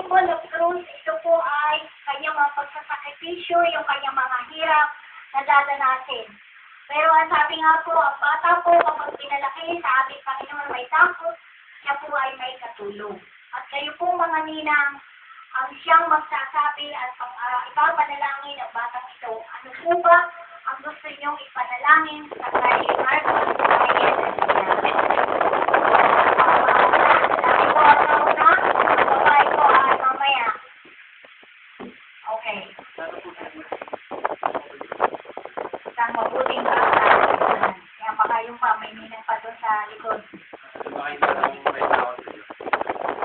symbol of cross, ito po ay kanyang mga pagsasakripisyo, yung kanyang mga hirap na dadanasin. Pero ang sabi nga po, ang bata po kapag pinalaki sa ating Panginoon may takot, siya po ay may katulong. At kayo po mga ninang, ang siyang magsasabi at ipapanalangin ang batang ito. Ano po ba ang gusto niyong ipanalangin sa kay Marcos Ryan? Babae ko ay mamaya. Okay. Isang mabuting bata. Kaya baka yung pamaininan pa doon sa likod.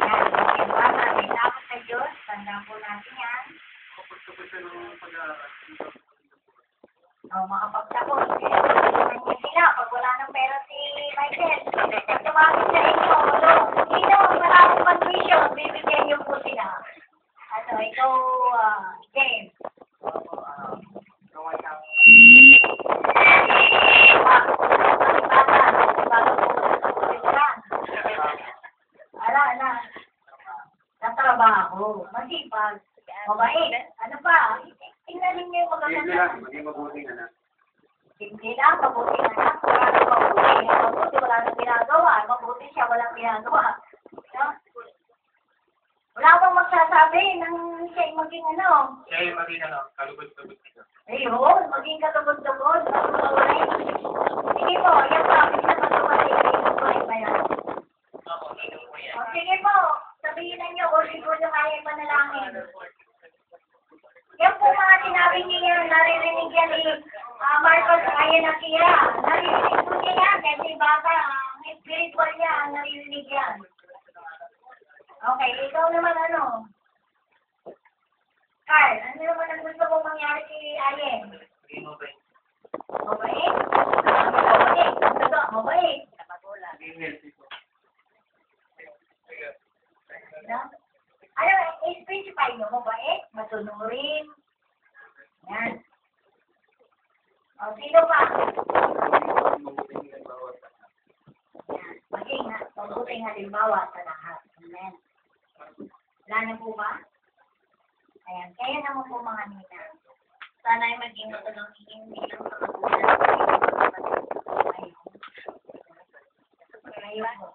Yan. Okay. Bata, may takot sa Diyos. Tandaan po natin yan. Makapagtapos. Hindi sila. Pag wala ng pera si Michael, pag tumawag sa inyo, dito, maraming condition, bibigyan niyo po sila. Ano, ikaw, James. Natrabaho. Masipag. Mabait. Ano pa? Tingnan niyo yung magaganda. Maging mabuting anak. Hindi lang, mabuting anak. Wala nang ginagawa. Mabuti siya, walang ginagawa. No? Wala akong magsasabi ng siya maging ano. Siya yung maging kalugod-tugod nito. Ayun, maging katugod-tugod. Sige po, yung promise na pagkawalay kayo ba yan? Oo, ninong ko yan. O sige po, sabihin na niyo kung siguro nyo kaya panalangin. Yan po mga sinabi niya, naririnig yan ni Marcos Ryan Akira. Naririnig po niya yan, kasi bata, ang spiritual niya, naririnig yan. Okay, ikaw naman ano? Carl, ano naman ang gusto mong mangyari si Ayen? Maging mabait. Mabait? Mabait? Mabait? Maging healthy po. Ano, i-specify nyo, mabait? Masunurin? Yan. O, sino pa? Maging mabuting halimbawa sa lahat. Amen. Wala na po ba? Ayan, kaya naman po mga nina. Sana ay maging matulungin bilang mga magulang. Ayun po.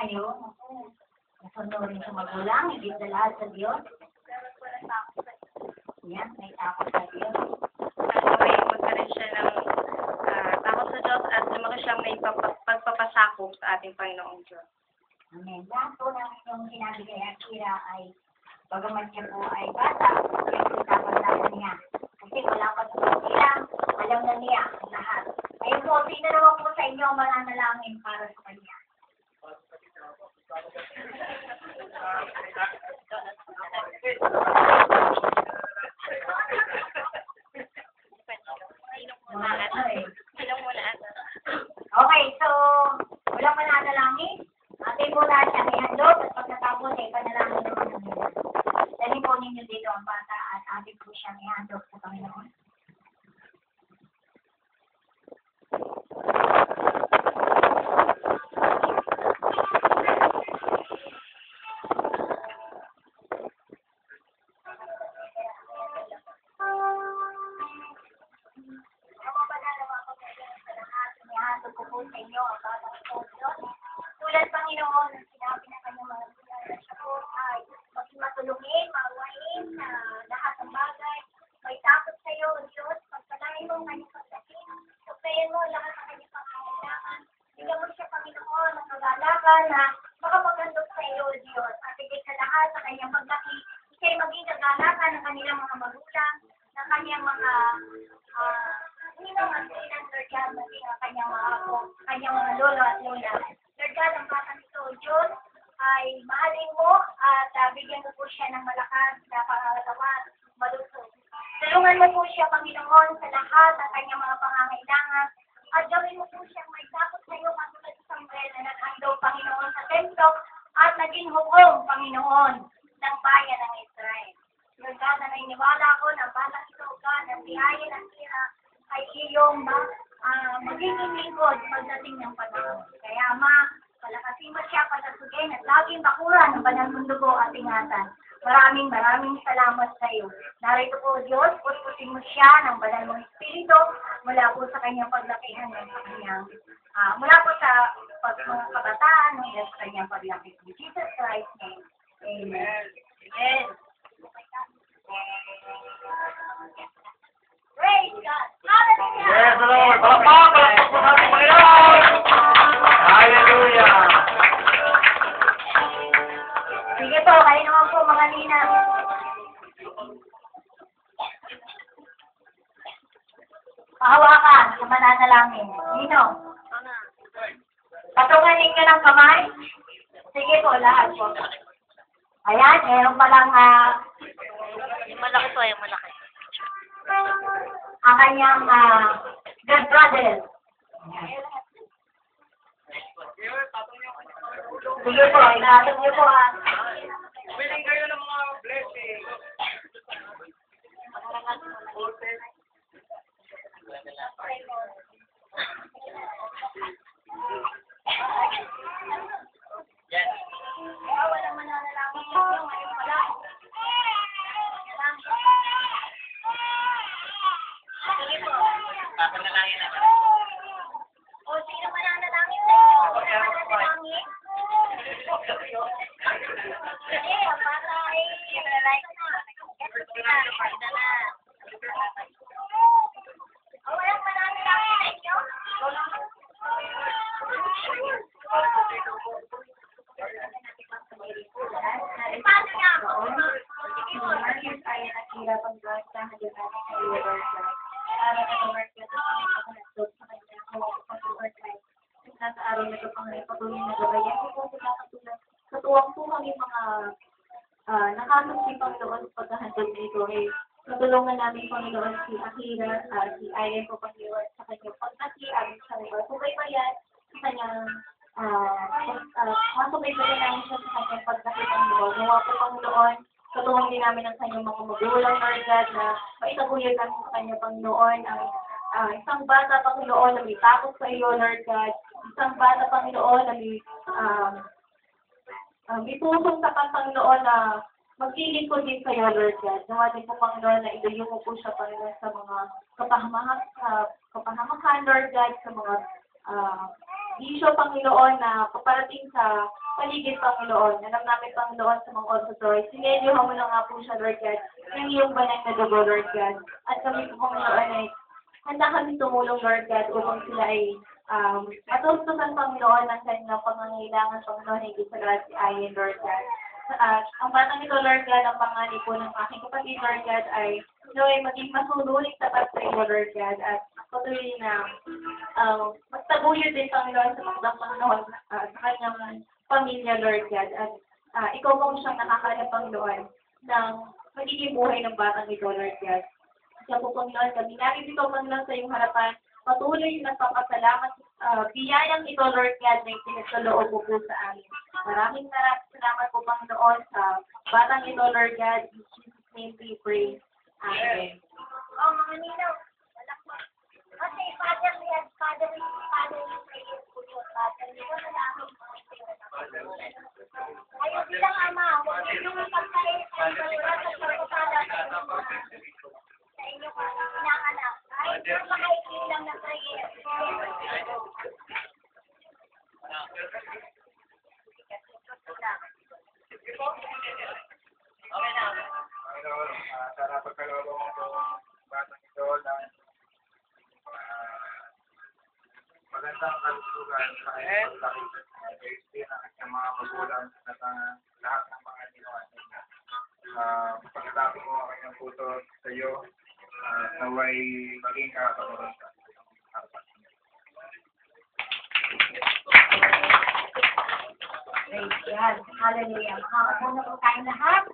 Ayun. Nasunurin sa magulang, higit na lahat sa Diyos. Yan, may takot sa Diyos. May magkaroon siya ng takot sa Diyos at lumaki siyang may pagpapasakop sa ating Panginoong Diyos. Amen. Lahat po ng inyong sinabi kay Akira ay, bagaman niya po ay bata, siyempre dapat niya. Kasi wala pa sa sila, alam na niya ang lahat. Ayun po, sino naman po sa inyo ang mananalangin para sa kanya? Okay, so, walang mananalangin. Atin po lahat siya may handog at pagkatapos ay panalangin naman ng nila. Dali po ninyo dito ang bata at atin po siya may handog sa Panginoon. Inihandog ko po sa inyo ang batang ito, Diyos. Tulad Panginoon, ang sinabi na kanyang mga tulad na siya po ay maging matulungin, maawain na lahat ng bagay. May takot sa iyo, Diyos. Pagpalain mo ang kanyang pagdating. Suplayan mo lahat ng kanyang pangangailangan. Bigyan mo siya, Panginoon, ng kagalakan na makapaghandog sa iyo, Diyos. At higit sa lahat sa kanyang pagdaki, siya'y maging kagalakan ng kanilang mga magulang, ng kanyang mga hindi naman silang Lord God, maging ang kanyang mga ako, kanyang mga lolo at lola. Lord God, ang batang ito, Diyos, ay mahalin mo at bigyan mo po siya ng malakas na pangangalaman, malusog. Tulungan mo po siya, Panginoon, sa lahat ng kanyang mga pangangailangan at gawin mo po siya may takot sa iyo katulad sa Samuel na naghandog, Panginoon, sa templo at naging hukom, Panginoon, ng bayan ng Israel. Lord God, na nainiwala ko na batang ito, God, ang biyayin ng tira ay iyong magiging lingkod pagdating ng panahon. Kaya, Ma, palakasin mo siya patatugin at laging bakuran ng banal mong dugo at ingatan. Maraming salamat sa iyo. Narito po, Diyos, putputin mo siya ng banal mong espiritu mula po sa kanyang paglakihan ng sa kanyang, mula po sa mga kabataan hanggang sa kanyang paglaki. In Jesus Christ's name. Amen. Amen. Praise God. Hallelujah. Yes, Lord. Palakpak po natin, Panginoon. Hallelujah. Sige po, kayo naman po mga ninang. Pahawakan sa mananalangin. Nino? Patunganin ka ng kamay? Sige po, lahat po. Ayan, meron palang Yung malaki po, yung malaki. ang kanyang God brother. Sige po, ilatag niyo po Biling kayo ng mga blessing. Yes. Walang mananalangin ninyo ngayon pala. Sige po. Papanalangin natin. O, sino mananalangin sa inyo? Sino mananalangin? Sige, para ay like na. O, walang mananalangin sa inyo? Paano nga po? Sige po. Tayo naghirapan ba sa hanggang natin sa iyo, Lord God. Para mag-work ka sa pagkakasot sa kanya, mag-work life. Nasa araw na ito, Panginoon, patuloy na gabayan. Hindi po sila katulad. Katuwang po kami mga nakakasip Panginoon sa pagkahandog nito. Natulungan namin, Panginoon, si Akira, si Irene po, Panginoon, sa kanyang pagkasi, aming siya rin. Subaybayan sa kanyang masubaybayan namin siya sa kanyang pagkasi, Panginoon. Nawa po, Panginoon, katuwang din namin ang kanyang mga magulang, Lord God, na maitaguyod namin sa kanya, Panginoon, ang isang bata, Panginoon, na may takot sa iyo, Lord God. Isang bata, Panginoon, na may pusong sapat, Panginoon, na magpiling ko din sa iyo, Lord God. Nawa din po, Panginoon, na iluyo mo po siya, Panginoon, sa mga kapahamakan, Lord God, sa mga bisyo, Panginoon, na paparating sa paligid, Panginoon. Alam namin, Panginoon, sa mga auditory. Sinedyohan mo na nga po siya, Lord God, ng iyong banal na dugo, Lord God. At kami po, Panginoon, ay handa kami tumulong, Lord God, upang sila ay matustusan, Panginoon, ng kanilang pangangailangan, Panginoon, higit sa lahat si Ayen, Lord God. Ang batang ito, Lord God, ang panganib po ng aking kapatid, Lord God, ay maging masunulit tapat sa iyo, Lord God, at patuloy na magtaguyod din, Panginoon, sa magdang Panginoon, sa kanyang pamilya, Lord God, at ikaw po siyang nakakahanap, Panginoon, ng magiging buhay ng batang ito, Lord God. Siya po, Panginoon, kami namin ito, Panginoon, sa iyong harapan, patuloy na nagpapasalamat, biyayang ito, Lord God, na ipinagkaloob mo po sa amin. Maraming salamat po, Panginoon, sa batang ito, Lord God. In Jesus' name we pray. Amen. Mga ninaw, anak mo. Kasi Father, ayun bilang Ama, huwag ninyong pagkain sa ibalura sa pagkakala sa inyong inaanak. Ay, napakaikilang na prayer. Sana pagkalooban mo ito, batang ito ng magandang kalusugan sa kanyang paglaki. Ayos din ang kanyang mga magulang at lahat ng mga ginawa niya. Pagkatapos mo ang kanyang puso sa iyo, naway maging kakaroon sa harapan. Praise God. Hallelujah. Makakapuna po tayong lahat.